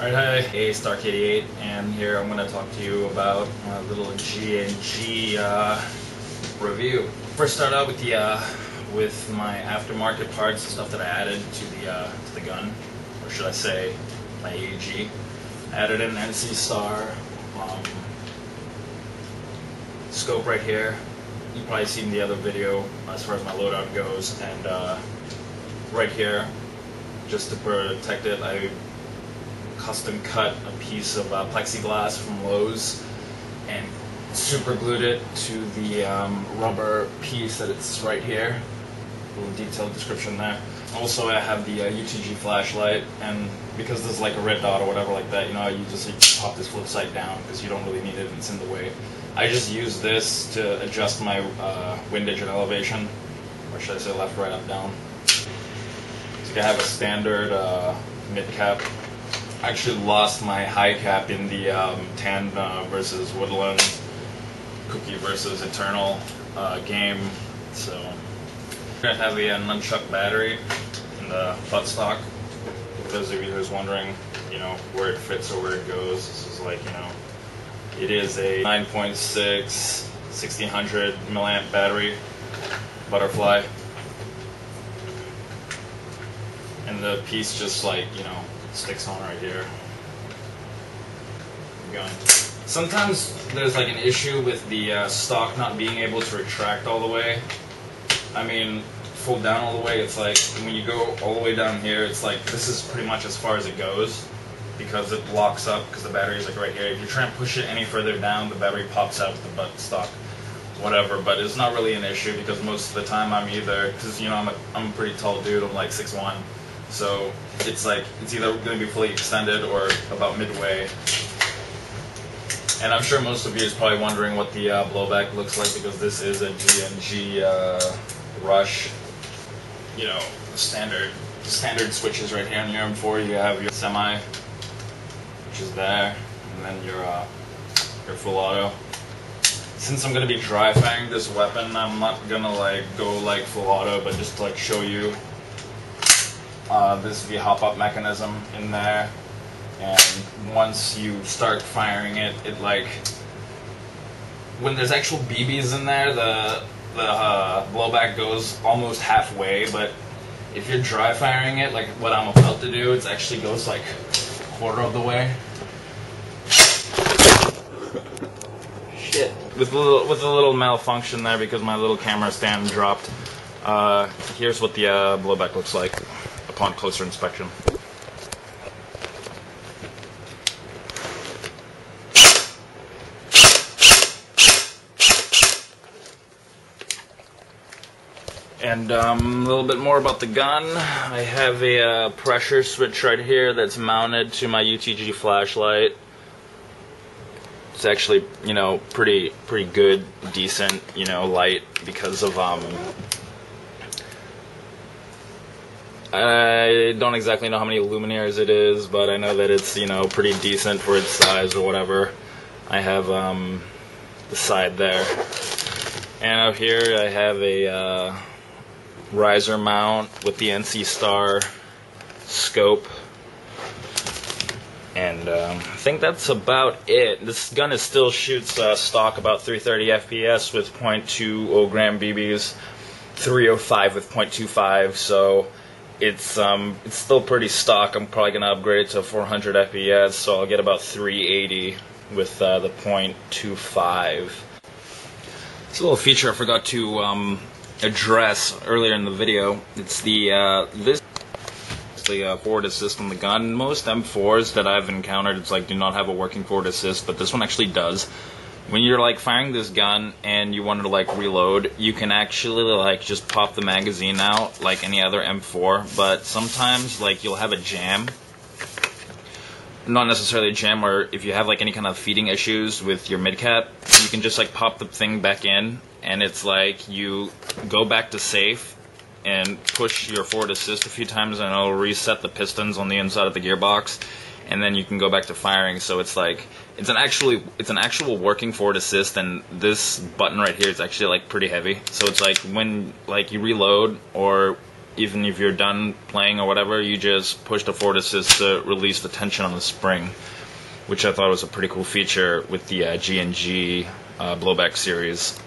Alright, hi, Stark88, and here I'm going to talk to you about a little G&G review. First, start out with with my aftermarket parts, the stuff that I added to the gun, or should I say, my AEG. I added an NC Star scope right here. You've probably seen the other video as far as my loadout goes, and right here, just to protect it, I custom cut a piece of plexiglass from Lowe's and super glued it to the rubber piece that it's right here. A little detailed description there. Also, I have the UTG flashlight, and because there's like a red dot or whatever like that, you know, you just pop this flip side down because you don't really need it and it's in the way. I just use this to adjust my windage and elevation, or should I say left, right, up, down. So I have a standard mid cap. I actually lost my high cap in the tan versus woodland, cookie versus eternal game. So I'm gonna have a Nunchuck battery in the buttstock. For those of you who's wondering, you know, where it fits or where it goes, this is like, you know, it is a 9.6 1600 milliamp battery, butterfly, and the piece just like, you know, sticks on right here. Gun. Sometimes there's like an issue with the stock not being able to retract all the way. I mean, fold down all the way, it's like when you go all the way down here, it's like this is pretty much as far as it goes because it locks up because the battery is like right here. If you try and push it any further down, the battery pops out with the buttstock, whatever. But it's not really an issue because most of the time I'm either, because you know I'm a pretty tall dude, I'm like 6'1". So it's like, it's either going to be fully extended or about midway. And I'm sure most of you is probably wondering what the blowback looks like, because this is a G&G Rush, you know, standard switches right here on your M4. You have your semi, which is there, and then your full auto. Since I'm going to be dry firing this weapon, I'm not going to like go like full auto, but just to like show you. This is the hop-up mechanism in there, and once you start firing it, it like, when there's actual BBs in there, the blowback goes almost halfway, but if you're dry firing it, like what I'm about to do, it actually goes like a quarter of the way. Shit. With a little malfunction there because my little camera stand dropped. Here's what the blowback looks like upon closer inspection. And a little bit more about the gun. I have a pressure switch right here that's mounted to my UTG flashlight. It's actually, you know, pretty good, decent, you know, light because of I don't exactly know how many luminaires it is, but I know that it's, you know, pretty decent for its size or whatever. I have the side there, and out here I have a riser mount with the NC Star scope, and I think that's about it. This gun still shoots stock about 330 FPS with 0.20 gram BBs, 305 with 0.25, so it's still pretty stock. I'm probably gonna upgrade it to 400 FPS, so I'll get about 380 with the 0.25. It's a little feature I forgot to address earlier in the video. It's the forward assist on the gun. Most M4s that I've encountered, it's like do not have a working forward assist, but this one actually does. When you're like firing this gun and you want to like reload, you can actually like just pop the magazine out like any other M4, but sometimes like you'll have a jam. Not necessarily a jam, or if you have like any kind of feeding issues with your mid cap, you can just like pop the thing back in, and it's like you go back to safe and push your forward assist a few times, and it'll reset the pistons on the inside of the gearbox, and then you can go back to firing. So it's like it's an actual working forward assist, and this button right here is actually like pretty heavy. So it's like when like you reload or even if you're done playing or whatever, you just push the forward assist to release the tension on the spring, which I thought was a pretty cool feature with the G&G Blowback series.